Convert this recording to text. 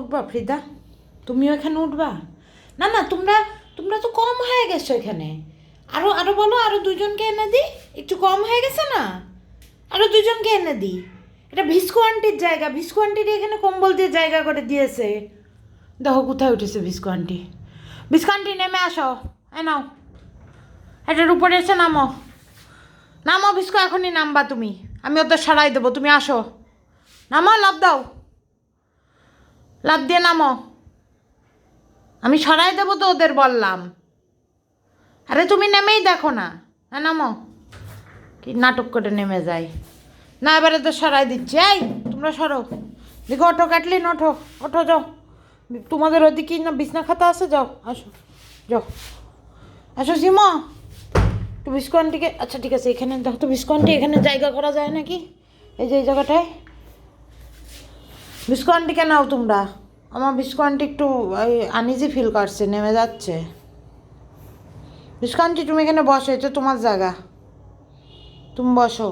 উঠবা ফ্রিদা? তুমিও এখানে উঠবা? না না, তোমরা তোমরা তো কম হয়ে গেছো এখানে। আরও আরও বলো, আরও দুজনকে এনে দিই। একটু কম হয়ে গেছে না? আরও দুজনকে এনে দিই। এটা ভিস্কো আন্টির জায়গা, ভিস্কো আন্টির এখানে কম্বল দিয়ে জায়গা করে দিয়েছে। দেখো কোথায় উঠেছে ভিস্কো আন্টি। ভিস্কো আন্টি নেমে আসো। নাও, এটার উপরে এসে নামো। নামো ভিস্কো, এখনই নামবা তুমি। আমি ওদের সরাই দেবো, তুমি আসো। নামো, লাফ দাও, লাফ দিয়ে নামো। আমি সরাই দেবো তো ওদের বললাম। আরে তুমি নেমেই দেখো না। হ্যাঁ নামো। কি নাটক করে নেমে যায় না, এবারে তো সরাই দিচ্ছি। এই তোমরা সরো। দেখো অটো কাটলিন, ওঠো ওঠো, যাও। তোমাদের ওদিকে না বিছনা খাতা আছে, যাও আসো, যাও আসো সীমা। একটু বিস্কো আন্টিকে, আচ্ছা ঠিক আছে, এখানে দেখো তো বিস্কো আন্টি এখানে জায়গা করা যায় নাকি? এই যে এই জায়গাটায় বিস্কো আন্টিকে নাও তোমরা। আমার বিস্কো আন্টি একটু আনইজি ফিল করছে, নেমে যাচ্ছে। বিস্কো আন্টি তুমি এখানে বসো, এটা তোমার জায়গা, তুমি বসো।